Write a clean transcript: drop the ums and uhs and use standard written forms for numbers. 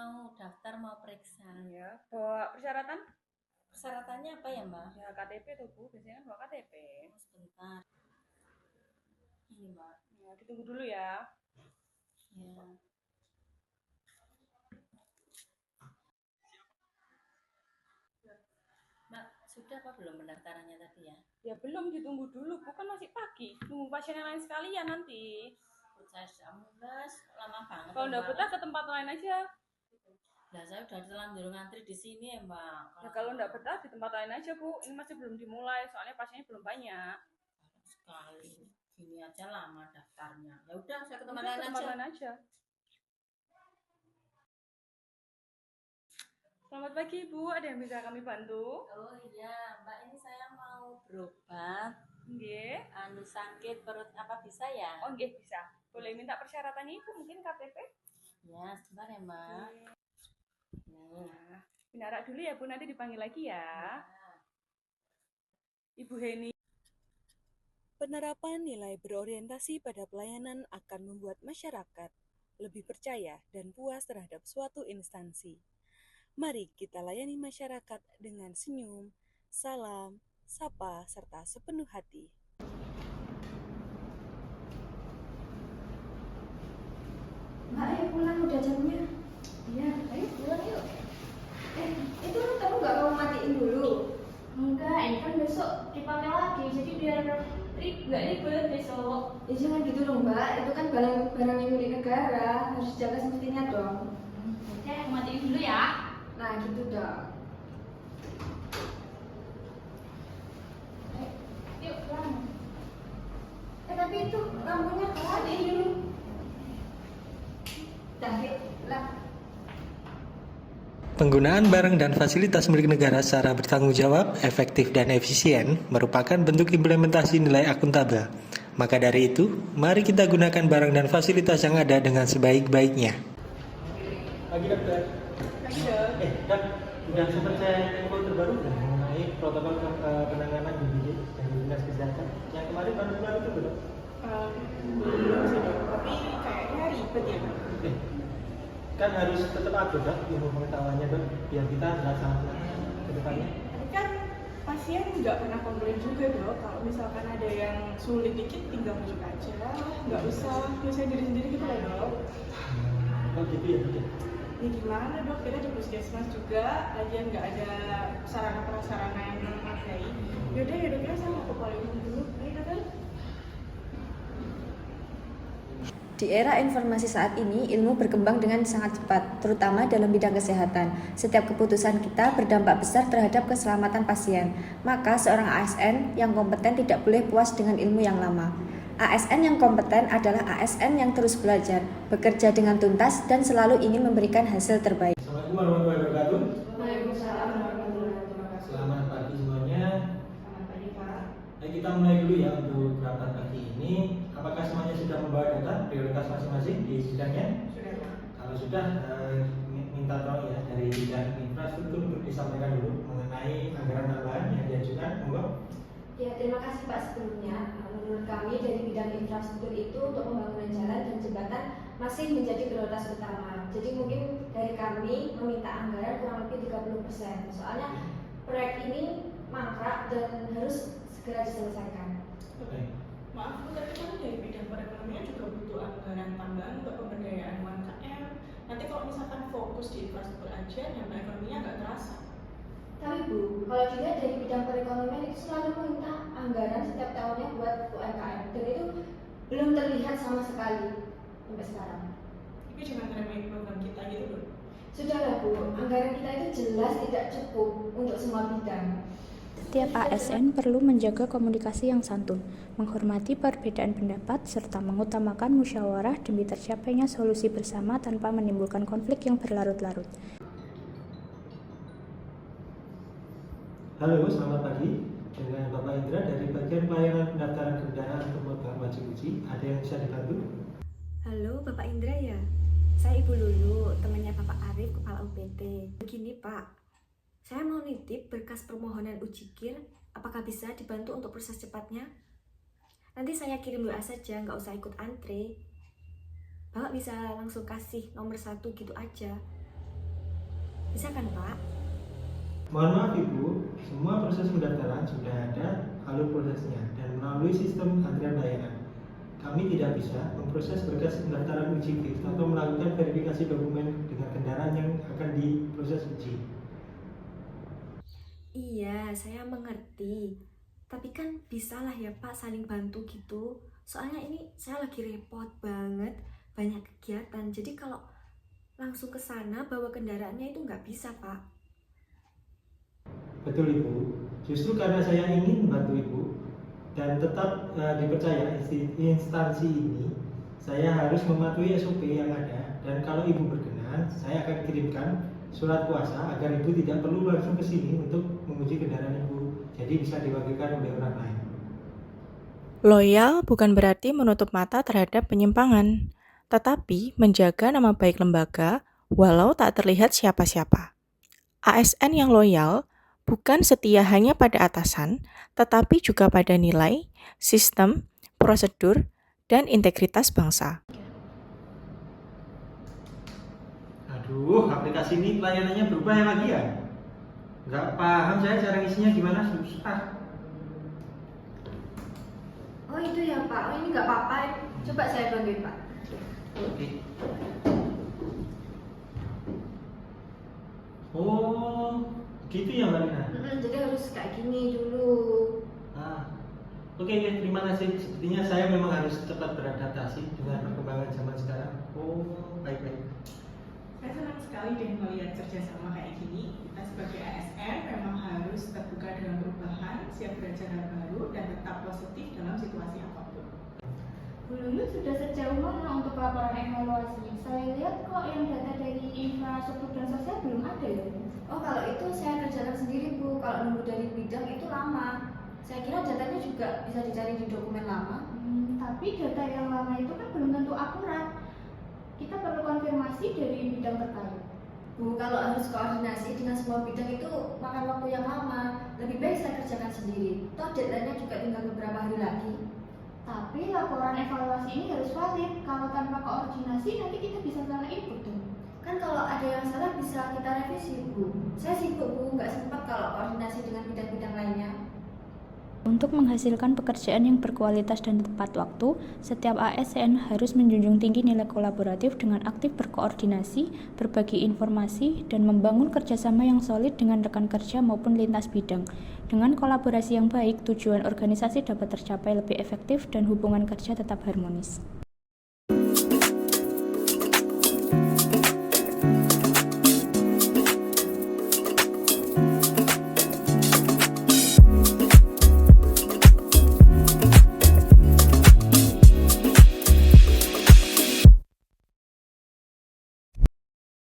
mau daftar, mau periksa. Ya, bawa persyaratan? Persyaratannya apa ya, Mbak? Ya, KTP tuh Bu, biasanya kan bawa KTP. Oh, sebentar. Ini, Mbak. Ya, ditunggu dulu ya. Ya. Mbak, sudah apa belum pendaftarannya tadi ya? Ya belum, ditunggu dulu, Bu, kan masih pagi. Tunggu pasien yang lain sekalian nanti. Saya sudah mulas, lama banget. Kalau nggak betah ke tempat lain aja. Nah, saya udah terlanjur ngantri di sini ya, Mbak. Ya kalau nggak betah di tempat lain aja, Bu. Ini masih belum dimulai, soalnya pasiennya belum banyak. Sekali. Gini aja lama daftarnya. Ya udah, saya ke tempat Udah, lain ke tempat aja. lain aja. Selamat pagi, Bu. Ada yang bisa kami bantu? Oh iya, Mbak, ini saya mau berobat. Nggih. Sakit perut apa bisa ya? Oh, nggih bisa. Boleh minta persyaratannya Ibu, mungkin KTP? Ya, sebentar ya, Mbak. Nah, binarak dulu ya, Bu. Nanti dipanggil lagi ya. Ibu Heni. Penerapan nilai berorientasi pada pelayanan akan membuat masyarakat lebih percaya dan puas terhadap suatu instansi. Mari kita layani masyarakat dengan senyum, salam, sapa, serta sepenuh hati. Mbak, ayo pulang, udah jamnya. Iya, ayo pulang yuk. Itu kamu nggak mau matiin dulu? Enggak, ini kan besok dipakai lagi, jadi biar nggak ribet besok. Ya jangan gitu dong, Mbak. Itu kan barang yang milik negara, harus jaga semestinya dong. Oke, aku matiin dulu ya. Nah, gitu dong. Yuk, pulang. Tapi itu lampunya matiin dulu. Penggunaan barang dan fasilitas milik negara secara bertanggung jawab, efektif, dan efisien merupakan bentuk implementasi nilai akuntabel. Maka dari itu, mari kita gunakan barang dan fasilitas yang ada dengan sebaik-baiknya. Pagi dokter. Pagi dok. Dok, udah sempat saya info terbaru mengenai protokol penanganan DBD dari Dinas Kesehatan. Yang kemarin baru keluar itu dok? Belum sih dok, tapi kayaknya ribet ya dok. Kan harus tetap update dok, ilmu pengetahuannya dok, biar kita laksanakan ke depannya. Tapi kan pasien nggak pernah komplain juga dok. Kalau misalkan ada yang sulit dikit, tinggal masuk aja. Nggak usah nyusahin diri sendiri gitu loh dok. Oh gitu ya dok. Ya gimana dok, kita di puskesmas juga, lagian nggak ada sarana prasarana yang memadai. Yaudah ya dok, ya saya mau ke Polimun dulu. Ayo dokter. Di era informasi saat ini, ilmu berkembang dengan sangat cepat, terutama dalam bidang kesehatan. Setiap keputusan kita berdampak besar terhadap keselamatan pasien. Maka seorang ASN yang kompeten tidak boleh puas dengan ilmu yang lama. ASN yang kompeten adalah ASN yang terus belajar, bekerja dengan tuntas, dan selalu ingin memberikan hasil terbaik. Assalamualaikum warahmatullahi wabarakatuh. Waalaikumsalam warahmatullahi wabarakatuh. Selamat pagi semuanya. Selamat pagi Pak. Baik, kita mulai dulu ya untuk rapat pagi ini. Apakah semuanya sudah membawa data prioritas masing-masing di bidangnya? Sudah Pak. Kalau sudah, minta tolong ya dari bidang infrastruktur untuk disampaikan dulu mengenai anggaran tambahan yang diajukan. Monggo. Ya, terima kasih Pak sebelumnya. Menurut kami dari bidang infrastruktur itu untuk pembangunan jalan dan jembatan masih menjadi prioritas utama. Jadi mungkin dari kami meminta anggaran kurang lebih 30%. Soalnya proyek ini mangkrak dan harus segera diselesaikan. Oke. Maaf Bu, tapi kan dari bidang perekonomian juga butuh anggaran tambahan untuk pemberdayaan UMKM. Nanti kalau misalkan fokus di infrastruktur aja, dampak ekonominya nggak terasa. Tapi Bu, kalau dilihat dari bidang perekonomian itu selalu meminta anggaran setiap tahunnya buat UMKM dan itu belum terlihat sama sekali sampai sekarang. Tapi jangan ngeremehin program kita gitu loh. Sudahlah Bu, anggaran kita itu jelas tidak cukup untuk semua bidang. Setiap ASN perlu menjaga komunikasi yang santun, menghormati perbedaan pendapat, serta mengutamakan musyawarah demi tercapainya solusi bersama tanpa menimbulkan konflik yang berlarut-larut. Halo, selamat pagi. Dengan Bapak Indra dari bagian pelayanan pendaftaran kendaraan untuk motor wajib uji. Ada yang bisa dibantu? Halo, Bapak Indra ya? Saya Ibu Lulu, temannya Bapak Arif, Kepala UPT. Begini Pak, saya mau nitip berkas permohonan uji KIR. Apakah bisa dibantu untuk proses cepatnya? Nanti saya kirim WA saja, nggak usah ikut antre. Bapak bisa langsung kasih nomor 1 gitu aja. Bisa kan Pak? Mohon maaf Ibu, semua proses pendaftaran sudah ada alur prosesnya dan melalui sistem antrian layanan. Kami tidak bisa memproses berkas pendaftaran uji KIF atau melakukan verifikasi dokumen dengan kendaraan yang akan diproses uji. Iya, saya mengerti. Tapi kan bisalah ya Pak saling bantu gitu. Soalnya ini saya lagi repot banget, banyak kegiatan. Jadi kalau langsung ke sana bawa kendaraannya itu nggak bisa Pak. Betul Ibu, justru karena saya ingin membantu Ibu dan tetap dipercaya instansi ini, saya harus mematuhi SOP yang ada dan kalau Ibu berkenan, saya akan kirimkan surat kuasa agar Ibu tidak perlu langsung ke sini untuk menguji kendaraan Ibu, jadi bisa diwakilkan oleh orang lain. Loyal bukan berarti menutup mata terhadap penyimpangan, tetapi menjaga nama baik lembaga walau tak terlihat siapa-siapa. ASN yang loyal bukan setia hanya pada atasan, tetapi juga pada nilai, sistem, prosedur, dan integritas bangsa. Aduh, aplikasi ini pelayanannya berubah ya lagi ya? Nggak paham saya cara isinya gimana, susah. Oh itu ya Pak, oh ini nggak apa-apa. Coba saya bantuin Pak. Oke. Oh, gitu ya Mbak Lina? Jadi harus kayak gini dulu. Oke, terima kasih. Sepertinya saya memang harus cepat beradaptasi dengan perkembangan zaman sekarang. Oh, baik-baik. Saya senang sekali deh melihat kerjasama kayak gini. Kita sebagai ASN memang harus terbuka dengan perubahan, siap belajar hal baru, dan tetap positif dalam situasi apapun. Bu Lulu sudah sejauh mana untuk laporan evaluasi? Saya lihat kok yang data dari infrastruktur dan sosial belum ada ya? Oh kalau itu saya kerjakan sendiri Bu. Kalau nunggu dari bidang itu lama. Saya kira datanya juga bisa dicari di dokumen lama. Tapi data yang lama itu kan belum tentu akurat. Kita perlu konfirmasi dari bidang terkait. Bu, kalau harus koordinasi dengan semua bidang itu makan waktu yang lama. Lebih baik saya kerjakan sendiri. Toh deadline-nya juga tinggal beberapa hari lagi. Tapi laporan evaluasi ini harus valid. Kalau tanpa koordinasi nanti kita bisa salah input dong. Kan kalau ada yang salah bisa kita revisi Bu. Saya sibuk Bu, nggak sempat kalau koordinasi dengan bidang-bidang lainnya. Untuk menghasilkan pekerjaan yang berkualitas dan tepat waktu, setiap ASN harus menjunjung tinggi nilai kolaboratif dengan aktif berkoordinasi, berbagi informasi, dan membangun kerjasama yang solid dengan rekan kerja maupun lintas bidang. Dengan kolaborasi yang baik, tujuan organisasi dapat tercapai lebih efektif dan hubungan kerja tetap harmonis.